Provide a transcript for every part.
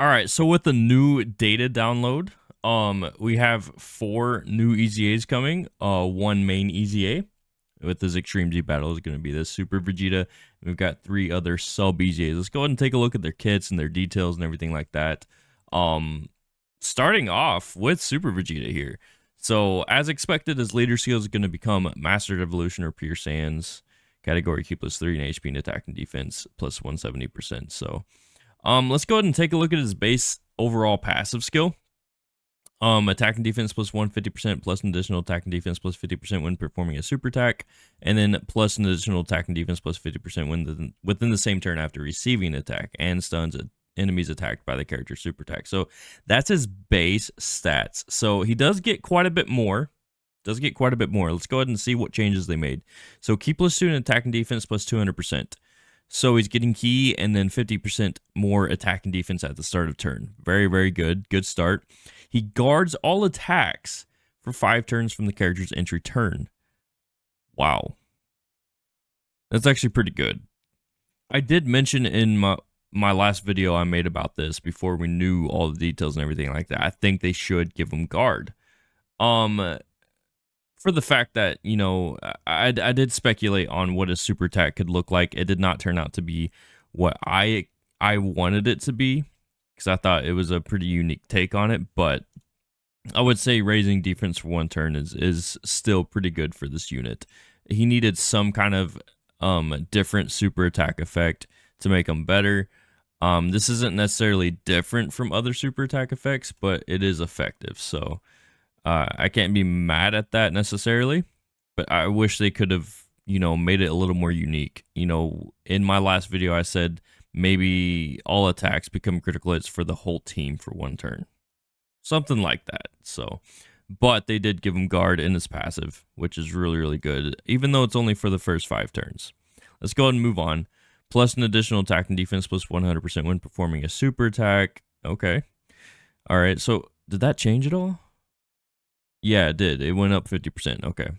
All right, so with the new data download, we have 4 new EZAs coming. One main EZA with his Extreme Z battle is going to be this Super Vegeta. We've got 3 other sub EZAs. Let's go ahead and take a look at their kits and their details and everything like that. Starting off with Super Vegeta here. So as expected, his leader skill is going to become Mastered Evolution or Pure Saiyans. Category Q plus 3 in HP and attack and defense plus 170%. So let's go ahead and take a look at his base overall passive skill. Attack and defense plus 150% plus an additional attack and defense plus 50% when performing a super attack, and then plus an additional attack and defense plus 50% within the same turn after receiving an attack, and stuns enemies attacked by the character's super attack. So that's his base stats. So he does get quite a bit more. Let's go ahead and see what changes they made. So key plus 2 in attack and defense plus 200%. So he's getting key and then 50% more attack and defense at the start of turn. Very, very good. Good start. He guards all attacks for 5 turns from the character's entry turn. Wow. That's actually pretty good. I did mention in my last video I made about this before we knew all the details and everything like that. I think they should give him guard. For the fact that, you know, I did speculate on what a super attack could look like. It did not turn out to be what I wanted it to be, because I thought it was a pretty unique take on it. But I would say raising defense for 1 turn is still pretty good for this unit. He needed some kind of different super attack effect to make him better. This isn't necessarily different from other super attack effects, but it is effective. So I can't be mad at that necessarily, but I wish they could have, you know, made it a little more unique. You know, in my last video, I said maybe all attacks become critical hits for the whole team for 1 turn. Something like that. So, but they did give him guard in his passive, which is really, really good, even though it's only for the first 5 turns. Let's go ahead and move on. Plus an additional attack and defense plus 100% when performing a super attack. Okay. All right. So did that change at all? Yeah, it did. It went up 50%. Okay.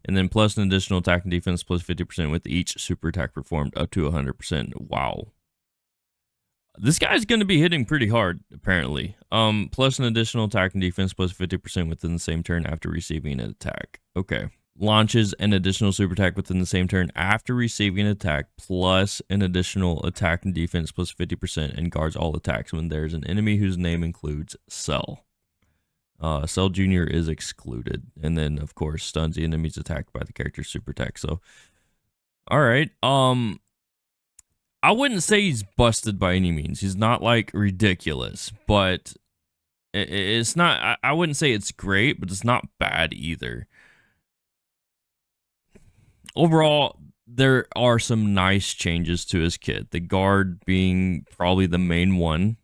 And then plus an additional attack and defense plus 50% with each super attack performed up to 100%. Wow. This guy's going to be hitting pretty hard, apparently. Plus an additional attack and defense plus 50% within the same turn after receiving an attack. Okay. Launches an additional super attack within the same turn after receiving an attack plus an additional attack and defense plus 50% and guards all attacks when there's an enemy whose name includes Cell. Cell Jr. is excluded. And then, of course, stuns the enemies attacked by the character's super attack. So, all right. I wouldn't say he's busted by any means. He's not, like, ridiculous. But it's not... I wouldn't say it's great, but it's not bad either. Overall, there are some nice changes to his kit. The guard being probably the main one.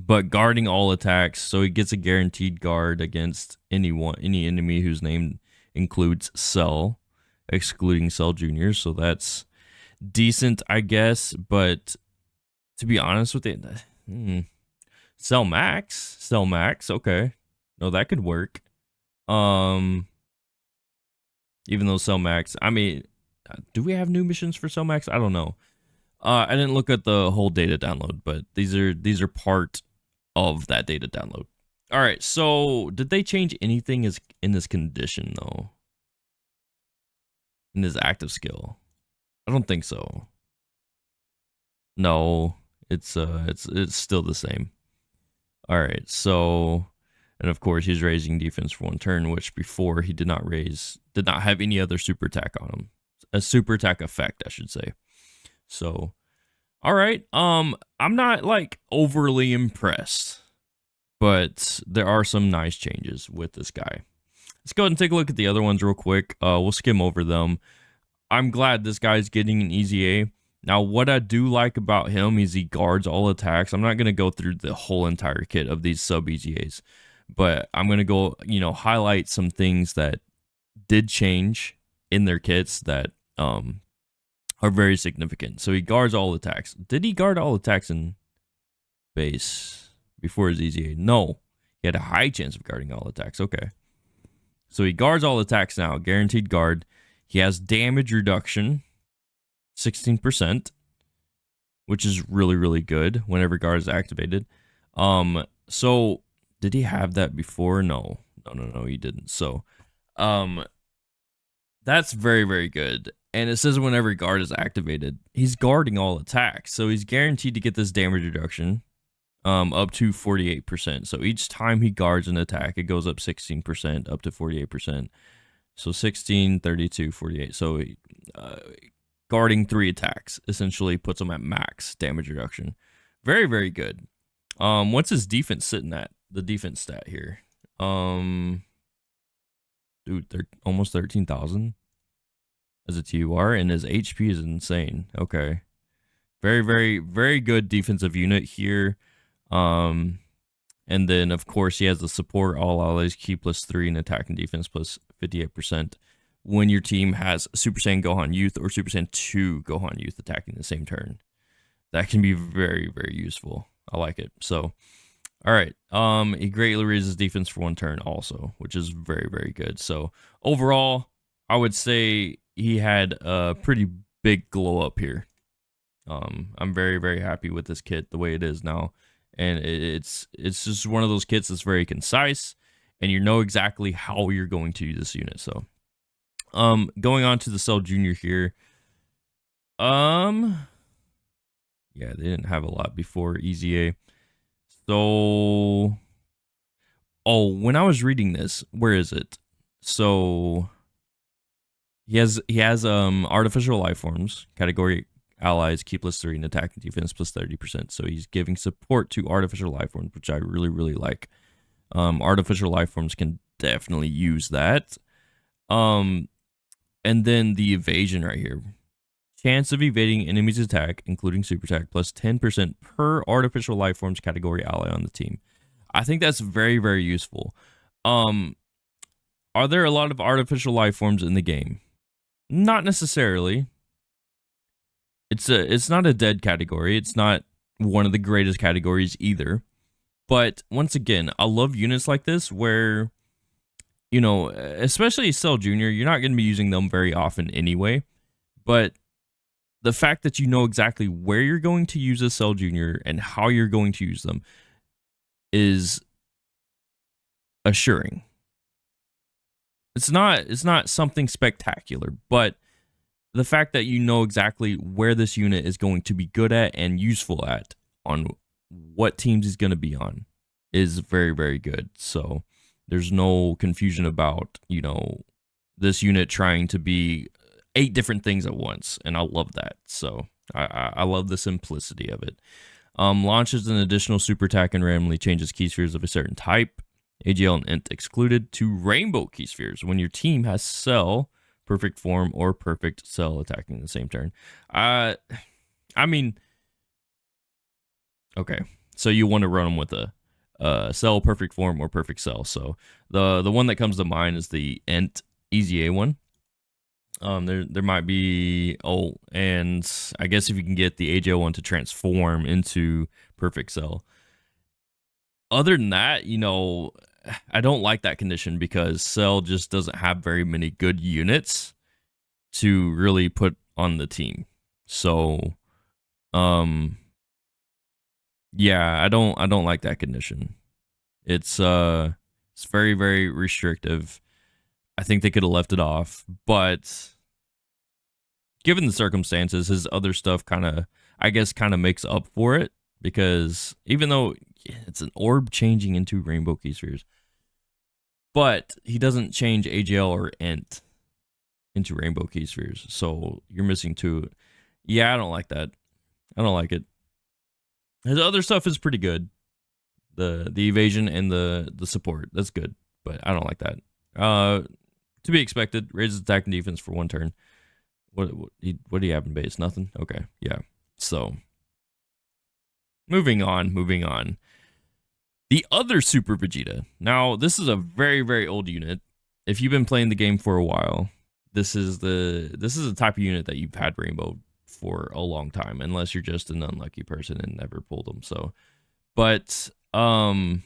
But guarding all attacks, so he gets a guaranteed guard against any enemy whose name includes Cell, excluding Cell Jr. So that's decent, I guess. But to be honest with it, Cell Max, okay, no, that could work. Even though Cell Max, I mean, do we have new missions for Cell Max? I don't know. I didn't look at the whole data download, but these are part of that data download. All right, so did they change anything in this condition though? In his active skill? I don't think so. No, it's still the same. All right, so, and of course he's raising defense for 1 turn, which before he did not have any other super attack on him. A super attack effect, I should say. So, all right. I'm not like overly impressed, but there are some nice changes with this guy. Let's go ahead and take a look at the other ones real quick. We'll skim over them. I'm glad this guy's getting an EZA. Now, what I do like about him is he guards all attacks. I'm not going to go through the whole entire kit of these sub EZAs, but I'm going to go, you know, highlight some things that did change in their kits that are very significant. So he guards all attacks. Did he guard all attacks in base before his EZA? No. He had a high chance of guarding all attacks. Okay. So he guards all attacks now. Guaranteed guard. He has damage reduction, 16%. which is really, really good whenever guard is activated. So did he have that before? No, he didn't. So, that's very, very good. And it says whenever guard is activated, he's guarding all attacks. So he's guaranteed to get this damage reduction up to 48%. So each time he guards an attack, it goes up 16% up to 48%. So 16, 32, 48. So guarding 3 attacks essentially puts him at max damage reduction. Very, very good. What's his defense sitting at? The defense stat here. Dude, they're almost 13,000 as a TUR, and his HP is insane. Okay. Very, very, very good defensive unit here. And then, of course, he has the support, all allies, Ki +3, and attack and defense plus 58% when your team has Super Saiyan Gohan Youth or Super Saiyan 2 Gohan Youth attacking the same turn. That can be very, very useful. I like it. So, all right. He greatly raises defense for 1 turn also, which is very, very good. So, overall, I would say he had a pretty big glow up here. I'm very, very happy with this kit the way it is now. And it's just one of those kits that's very concise, and you know exactly how you're going to use this unit. So, going on to the Cell Junior here. Yeah, they didn't have a lot before EZA. So, when I was reading this, where is it? So he has artificial life forms, category allies, Ki +3, and attack and defense plus 30%. So he's giving support to artificial life forms, which I really, really like. Artificial life forms can definitely use that. And then the evasion right here. Chance of evading enemies' attack, including super attack, plus 10% per artificial life forms category ally on the team. I think that's very, very useful. Are there a lot of artificial life forms in the game? Not necessarily. It's not a dead category. It's not one of the greatest categories either. But once again, I love units like this where, you know, especially Cell Junior, you're not going to be using them very often anyway. But the fact that you know exactly where you're going to use a Cell Junior and how you're going to use them is assuring. It's not something spectacular, but the fact that you know exactly where this unit is going to be good at and useful at on what teams he's going to be on is very, very good. So there's no confusion about, you know, this unit trying to be 8 different things at once, and I love that. So I love the simplicity of it. Launches an additional super attack and randomly changes key spheres of a certain type, AGL and Int excluded, to rainbow key spheres when your team has Cell, perfect form, or perfect Cell attacking the same turn. I mean, okay, so you want to run them with a Cell, perfect form, or perfect Cell. So the one that comes to mind is the Int EZA one. There might be, and I guess if you can get the AGL one to transform into perfect Cell. Other than that, you know, I don't like that condition because Cell just doesn't have very many good units to really put on the team. So, yeah, I don't like that condition. It's very, very restrictive. I think they could have left it off, but given the circumstances, his other stuff kind of makes up for it, because even though it's an orb changing into rainbow key spheres, but he doesn't change AGL or Int into rainbow key spheres, so you're missing 2. Yeah, I don't like that. I don't like it. His other stuff is pretty good. The evasion and the support, that's good, but I don't like that. To be expected, raises attack and defense for 1 turn. What do you have in base? Nothing? Okay, yeah. So, moving on. The other Super Vegeta. Now, this is a very, very old unit. If you've been playing the game for a while, this is the type of unit that you've had Rainbow for a long time, unless you're just an unlucky person and never pulled them. So, but let's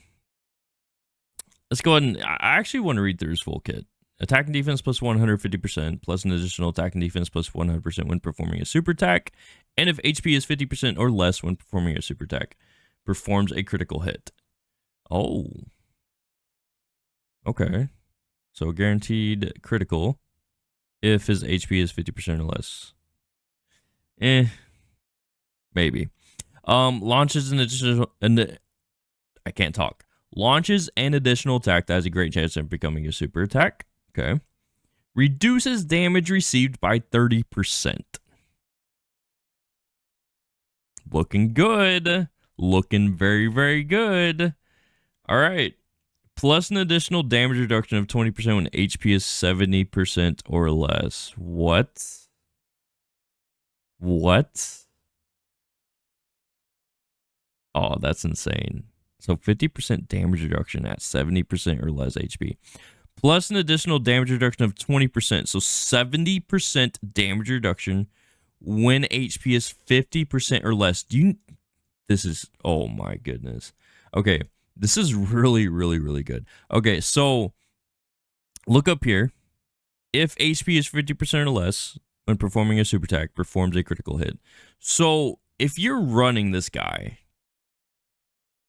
go ahead and I actually want to read through his full kit. attack and defense plus 150%, plus an additional attack and defense plus 100% when performing a super attack. And if HP is 50% or less when performing a super attack, performs a critical hit. Oh. Okay. So guaranteed critical if his HP is 50% or less. Maybe. Launches an additional... I can't talk. Launches an additional attack that has a great chance of becoming a super attack. Okay. Reduces damage received by 30%. Looking good. Looking very, very good. All right. Plus an additional damage reduction of 20% when HP is 70% or less. What? What? Oh, that's insane. So 50% damage reduction at 70% or less HP. Plus an additional damage reduction of 20%. So 70% damage reduction when HP is 50% or less. This is, oh my goodness. Okay, this is really, really, really good. Okay, so look up here. If HP is 50% or less when performing a super attack, performs a critical hit. So if you're running this guy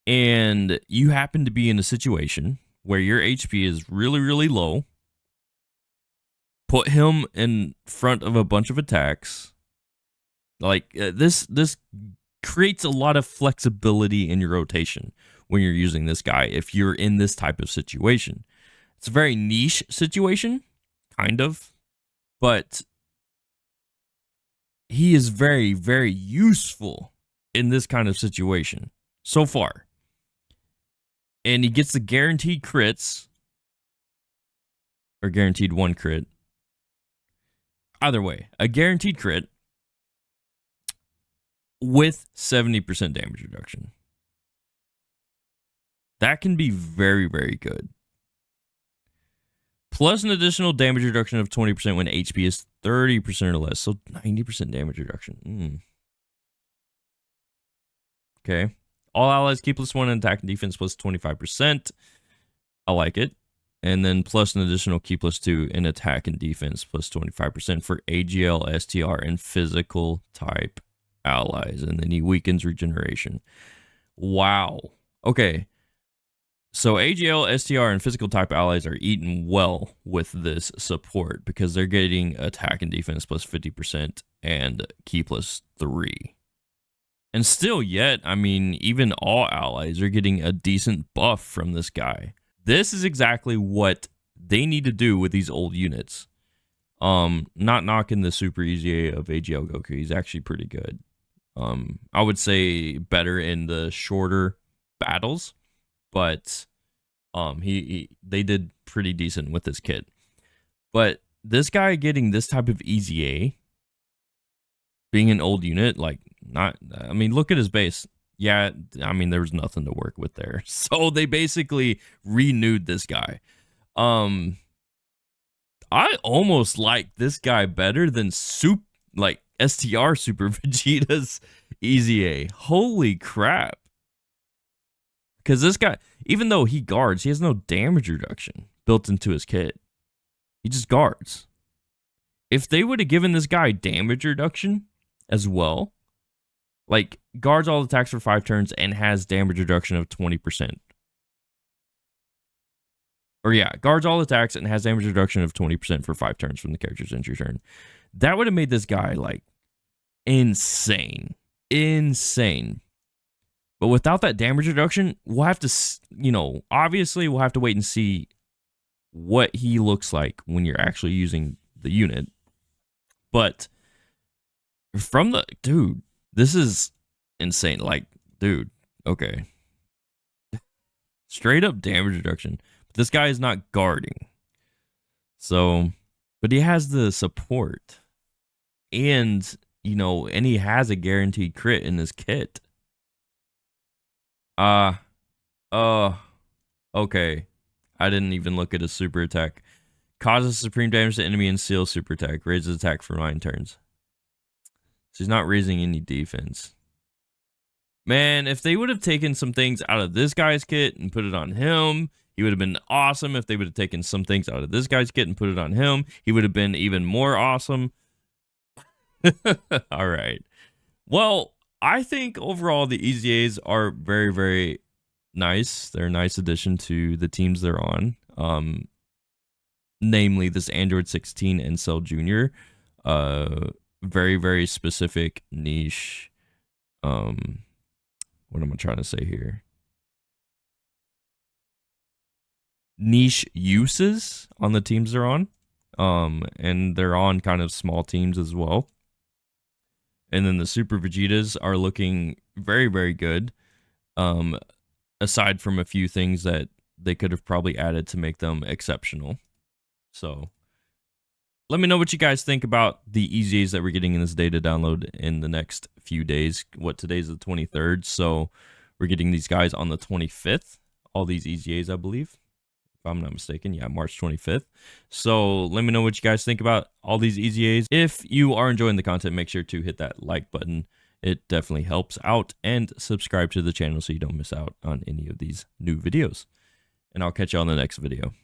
and you happen to be in a situation where your HP is really, really low, put him in front of a bunch of attacks. Like this creates a lot of flexibility in your rotation when you're using this guy if you're in this type of situation. It's a very niche situation, kind of, but he is very, very useful in this kind of situation so far. And he gets the guaranteed crits, or guaranteed 1 crit. Either way, a guaranteed crit with 70% damage reduction. That can be very, very good. Plus an additional damage reduction of 20% when HP is 30% or less. So 90% damage reduction. Okay. All allies keep +1 in attack and defense plus 25%. I like it. And then plus an additional key +2 in attack and defense plus 25% for AGL, STR, and physical type allies. And then he weakens regeneration. Wow. Okay. So AGL, STR, and physical type allies are eating well with this support because they're getting attack and defense plus 50% and key +3. And still yet, I mean, even all allies are getting a decent buff from this guy. This is exactly what they need to do with these old units. Not knocking the super EZA of AGL Goku. He's actually pretty good. I would say better in the shorter battles, but they did pretty decent with this kit. But this guy getting this type of EZA, being an old unit, like I mean, look at his base. Yeah, I mean, there was nothing to work with there. So they basically renewed this guy. I almost like this guy better than STR Super Vegeta's EZA. Holy crap. Because this guy, even though he guards, he has no damage reduction built into his kit. He just guards. If they would have given this guy damage reduction as well, like guards all attacks for 5 turns and has damage reduction of 20%. Or yeah, guards all attacks and has damage reduction of 20% for 5 turns from the character's entry turn. That would have made this guy like insane. Insane. But without that damage reduction, we'll have to, obviously we'll have to wait and see what he looks like when you're actually using the unit. But dude, this is insane. Like, dude, okay. Straight up damage reduction. But this guy is not guarding. So, but he has the support. And, and he has a guaranteed crit in his kit. Okay. I didn't even look at his super attack. Causes supreme damage to enemy and seals super attack. Raises attack for 9 turns. So he's not raising any defense. Man, if they would have taken some things out of this guy's kit and put it on him, He would have been awesome if they would have taken some things out of this guy's kit and put it on him. He would have been even more awesome. All right. Well, I think overall the EZAs are very, very nice. They're a nice addition to the teams they're on. Namely this Android 16 and Cell Junior. Very, very specific niche. What am I trying to say here? Niche uses on the teams they're on. And they're on kind of small teams as well. And then the Super Vegetas are looking very, very good. Aside from a few things that they could have probably added to make them exceptional. So let me know what you guys think about the EZAs that we're getting in this data download in the next few days. What, today's the 23rd, so we're getting these guys on the 25th. All these EZAs, I believe, if I'm not mistaken. Yeah, March 25th. So let me know what you guys think about all these EZAs. If you are enjoying the content, make sure to hit that like button. It definitely helps out, and subscribe to the channel so you don't miss out on any of these new videos. And I'll catch you on the next video.